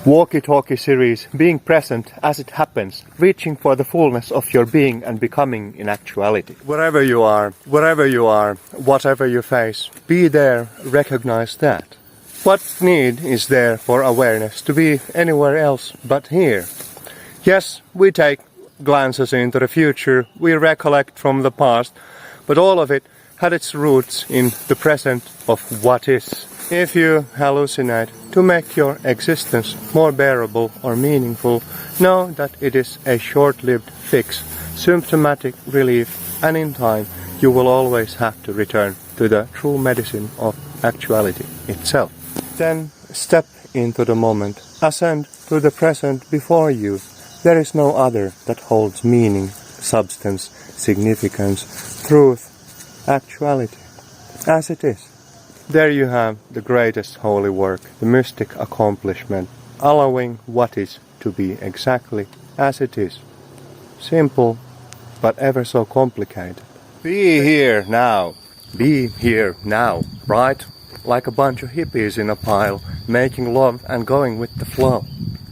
Walkie Talkie series, being present as it happens, reaching for the fullness of your being and becoming in actuality. Wherever you are, whatever you face, be there, recognize that. What need is there for awareness to be anywhere else but here? Yes, we take glances into the future, we recollect from the past, but all of it had its roots in the present of what is. If you hallucinate to make your existence more bearable or meaningful, know that it is a short-lived fix, symptomatic relief, and in time you will always have to return to the true medicine of actuality itself. Then step into the moment, ascend to the present before you. There is no other that holds meaning, substance, significance, truth, actuality, as it is. There you have the greatest holy work, the mystic accomplishment, allowing what is to be exactly as it is. Simple, but ever so complicated. Be here now. Be here now, right? Like a bunch of hippies in a pile, making love and going with the flow.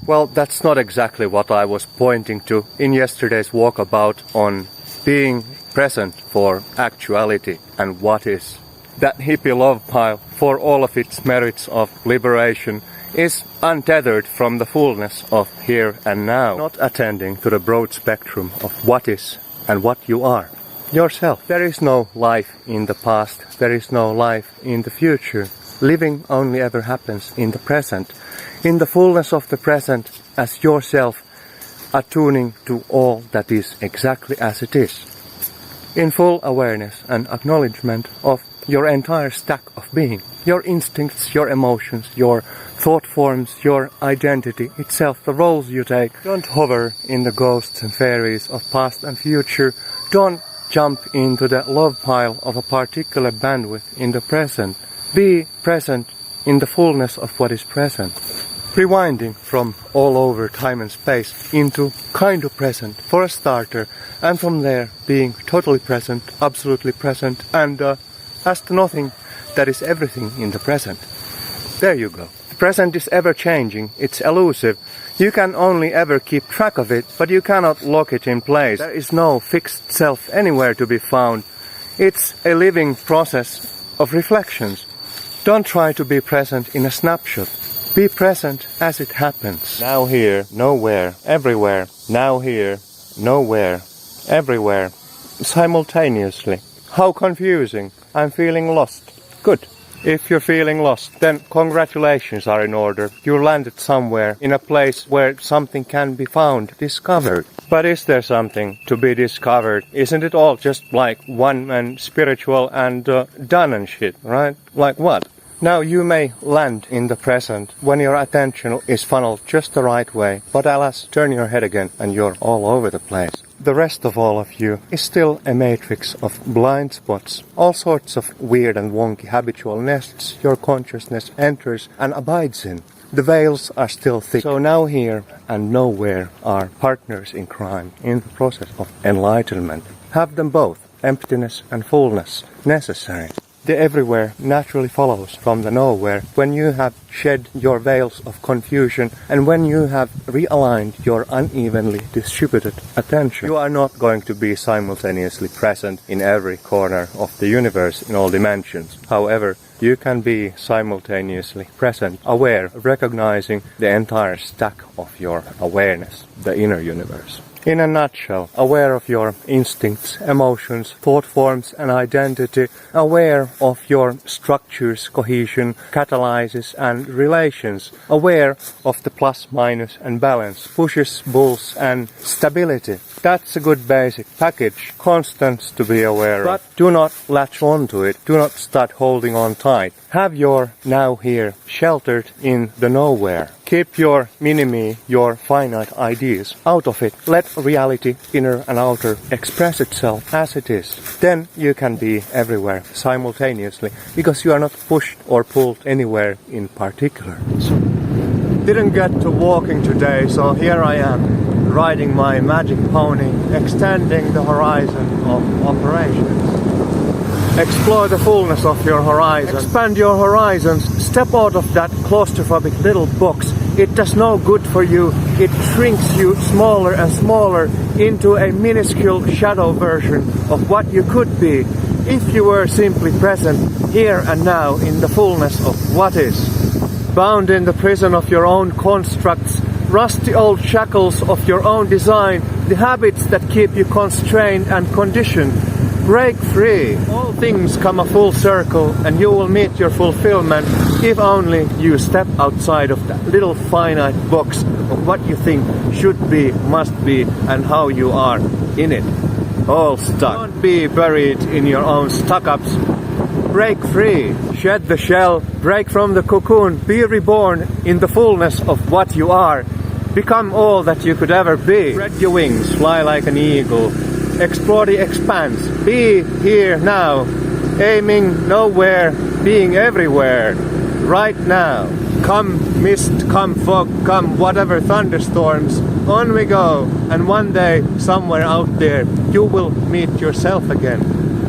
Well, that's not exactly what I was pointing to in yesterday's walkabout on being present for actuality and what is. That hippie love pile, for all of its merits of liberation, is untethered from the fullness of here and now, not attending to the broad spectrum of what is and what you are. Yourself. There is no life in the past, there is no life in the future. Living only ever happens in the present. In the fullness of the present, as yourself, attuning to all that is exactly as it is. In full awareness and acknowledgement of your entire stack of being, your instincts, your emotions, your thought forms, your identity itself, the roles you take. Don't hover in the ghosts and fairies of past and future. Don't jump into the love pile of a particular bandwidth in the present. Be present in the fullness of what is present. Rewinding from all over time and space into kind of present for a starter, and from there being totally present, absolutely present, and as to nothing that is everything in the present. There you go. The present is ever changing, it's elusive. You can only ever keep track of it, but you cannot lock it in place. There is no fixed self anywhere to be found. It's a living process of reflections. Don't try to be present in a snapshot. Be present as it happens. Now here, nowhere, everywhere. Now here, nowhere, everywhere. Simultaneously. How confusing. I'm feeling lost. Good. If you're feeling lost, then congratulations are in order. You landed somewhere, in a place where something can be found, discovered. But is there something to be discovered? Isn't it all just like one and spiritual and done and shit, right? Like what? Now you may land in the present when your attention is funneled just the right way, but alas, turn your head again and you're all over the place. The rest of all of you is still a matrix of blind spots, all sorts of weird and wonky habitual nests your consciousness enters and abides in. The veils are still thick, so now here and nowhere are partners in crime in the process of enlightenment. Have them both, emptiness and fullness, necessary. The everywhere naturally follows from the nowhere when you have shed your veils of confusion and when you have realigned your unevenly distributed attention. You are not going to be simultaneously present in every corner of the universe in all dimensions. However, you can be simultaneously present, aware, recognizing the entire stack of your awareness, the inner universe. In a nutshell, aware of your instincts, emotions, thought forms and identity, aware of your structures, cohesion, catalysis and relations, aware of the plus, minus and balance, pushes, pulls and stability. That's a good basic package, constants to be aware of. But do not latch onto it, do not start holding on tight. Have your now here sheltered in the nowhere. Keep your mini-me, your finite ideas, out of it. Let reality, inner and outer, express itself as it is. Then you can be everywhere simultaneously, because you are not pushed or pulled anywhere in particular. Didn't get to walking today, so here I am, riding my magic pony, extending the horizon of operations. Explore the fullness of your horizon. Expand your horizons. Step out of that claustrophobic little box it does no good for you. It shrinks you smaller and smaller into a minuscule shadow version of what you could be if you were simply present here and now in the fullness of what is. Bound in the prison of your own constructs, rusty old shackles of your own design, the habits that keep you constrained and conditioned. Break free. All things come a full circle and you will meet your fulfillment if only you step outside of that little finite box of what you think should be, must be, and how you are in it. All stuck. Don't be buried in your own stuck-ups. Break free. Shed the shell. Break from the cocoon. Be reborn in the fullness of what you are. Become all that you could ever be. Spread your wings. Fly like an eagle. Explore the expanse. Be here now. Aiming nowhere. Being everywhere. Right now. Come mist, come fog, come whatever thunderstorms. On we go. And one day, somewhere out there, you will meet yourself again.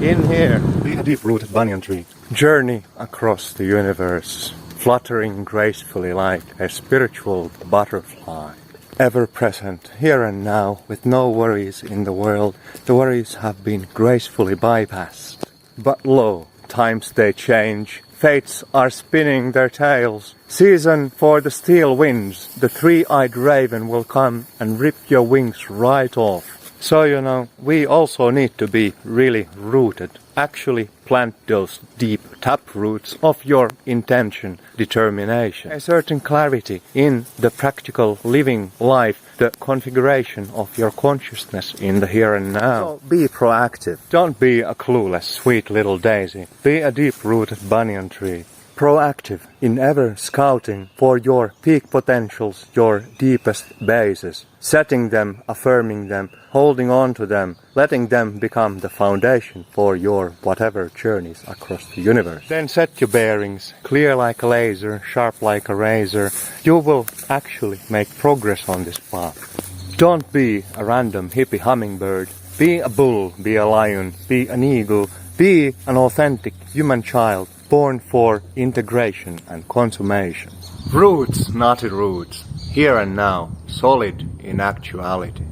In here. Be a deep-rooted banyan tree. Journey across the universe. Fluttering gracefully like a spiritual butterfly. Ever present, here and now, with no worries in the world. The worries have been gracefully bypassed. But lo, times they change. Fates are spinning their tails. Season for the steel winds. The three-eyed raven will come and rip your wings right off. So you know, we also need to be really rooted. Actually plant those deep tap roots of your intention, determination. A certain clarity in the practical living life, the configuration of your consciousness in the here and now. So be proactive. Don't be a clueless sweet little daisy. Be a deep-rooted banyan tree. Proactive in ever scouting for your peak potentials, your deepest bases, setting them, affirming them, holding on to them, letting them become the foundation for your whatever journeys across the universe. Then set your bearings, clear like a laser, sharp like a razor. You will actually make progress on this path. Don't be a random hippie hummingbird. Be a bull, be a lion, be an eagle, be an authentic human child. Born for integration and consummation. Roots, knotty roots, here and now, solid in actuality.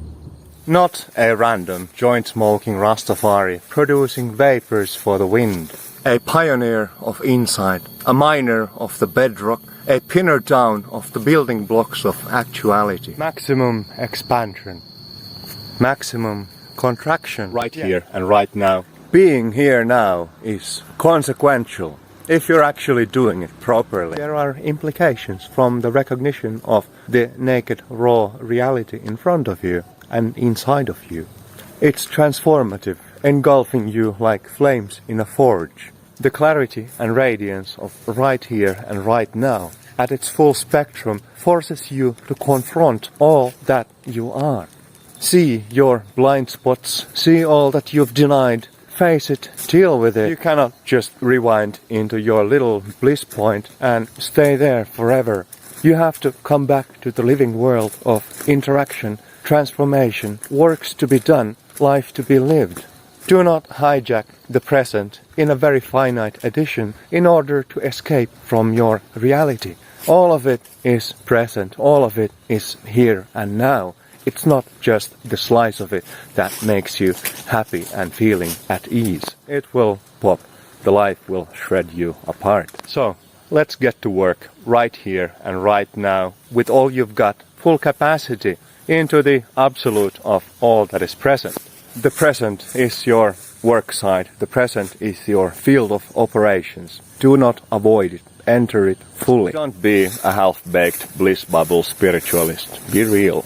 Not a random joint-smoking Rastafari producing vapors for the wind. A pioneer of insight, a miner of the bedrock, a pinner down of the building blocks of actuality. Maximum expansion, maximum contraction. Right here and right now. Being here now is consequential. If you're actually doing it properly. There are implications from the recognition of the naked, raw reality in front of you and inside of you. It's transformative, engulfing you like flames in a forge. The clarity and radiance of right here and right now, at its full spectrum, forces you to confront all that you are. See your blind spots, see all that you've denied. Face it, deal with it. You cannot just rewind into your little bliss point and stay there forever. You have to come back to the living world of interaction, transformation, works to be done, life to be lived. Do not hijack the present in a very finite edition in order to escape from your reality. All of it is present, all of it is here and now. It's not just the slice of it that makes you happy and feeling at ease. It will pop. The life will shred you apart. So, let's get to work right here and right now with all you've got, full capacity, into the absolute of all that is present. The present is your work site. The present is your field of operations. Do not avoid it. Enter it fully. Don't be a half-baked bliss bubble spiritualist. Be real.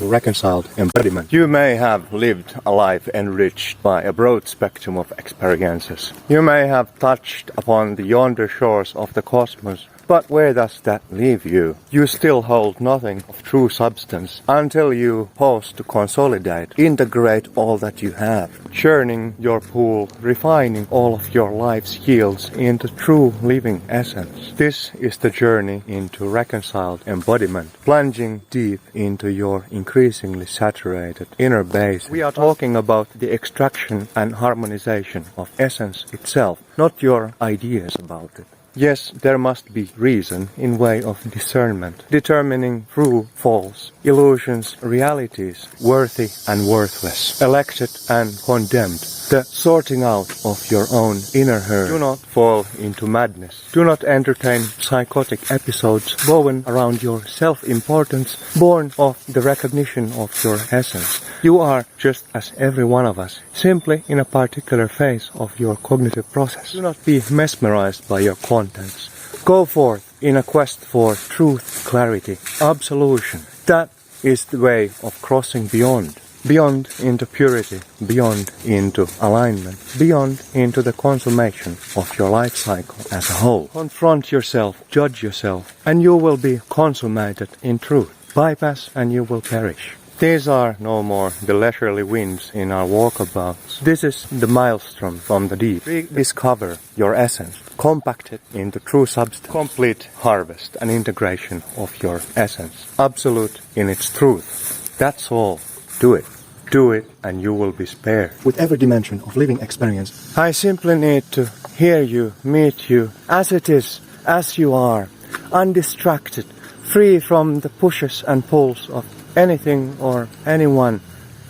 Reconciled embodiment. You may have lived a life enriched by a broad spectrum of experiences. You may have touched upon the yonder shores of the cosmos, but where does that leave you? You still hold nothing of true substance until you pause to consolidate, integrate all that you have, churning your pool, refining all of your life's yields into true living essence. This is the journey into reconciled embodiment, plunging deep into your increasingly saturated inner base. We are talking about the extraction and harmonization of essence itself, not your ideas about it. Yes, there must be reason in way of discernment, determining true, false, illusions, realities, worthy and worthless, elected and condemned, the sorting out of your own inner herd. Do not fall into madness. Do not entertain psychotic episodes woven around your self-importance, born of the recognition of your essence. You are just as every one of us, simply in a particular phase of your cognitive process. Do not be mesmerized by your contents. Go forth in a quest for truth, clarity, absolution. That is the way of crossing beyond. Beyond into purity, beyond into alignment, beyond into the consummation of your life cycle as a whole. Confront yourself, judge yourself, and you will be consummated in truth. Bypass and you will perish. These are no more the leisurely winds in our walkabouts. This is the maelstrom from the deep. Rediscover your essence, compact it into true substance. Complete harvest and integration of your essence, absolute in its truth. That's all. Do it. Do it and you will be spared. With every dimension of living experience, I simply need to hear you, meet you, as it is, as you are, undistracted, free from the pushes and pulls of anything or anyone,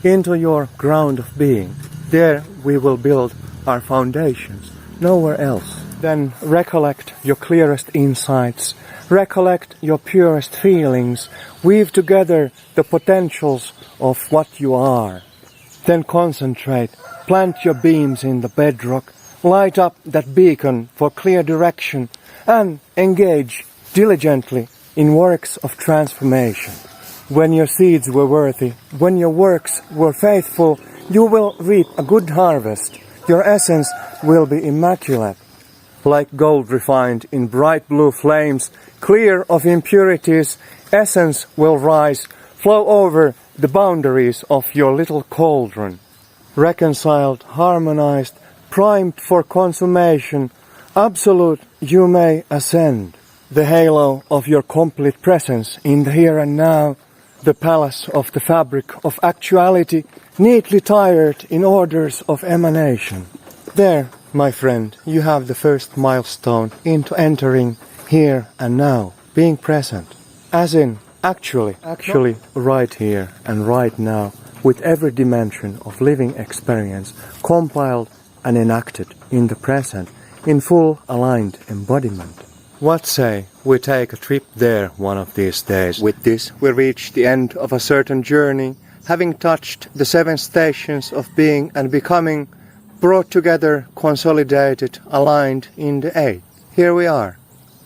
into your ground of being. There we will build our foundations, nowhere else. Then recollect your clearest insights, recollect your purest feelings, weave together the potentials of what you are. Then concentrate, plant your beams in the bedrock, light up that beacon for clear direction, and engage diligently in works of transformation. When your seeds were worthy, when your works were faithful, you will reap a good harvest. Your essence will be immaculate, like gold refined in bright blue flames, clear of impurities. Essence will rise, flow over the boundaries of your little cauldron. Reconciled, harmonized, primed for consummation, absolute, you may ascend. The halo of your complete presence in the here and now, the palace of the fabric of actuality, neatly tired in orders of emanation. There, my friend, you have the first milestone into entering here and now, being present. As in, actually, right here and right now, with every dimension of living experience compiled and enacted in the present, in full aligned embodiment. What say we take a trip there one of these days? With this we reach the end of a certain journey, having touched the 7 stations of being and becoming, brought together, consolidated, aligned in the 8. Here we are.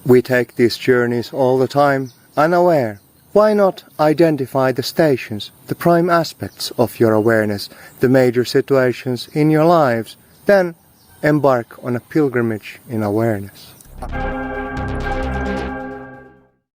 We take these journeys all the time, unaware. Why not identify the stations, the prime aspects of your awareness, the major situations in your lives, then embark on a pilgrimage in awareness.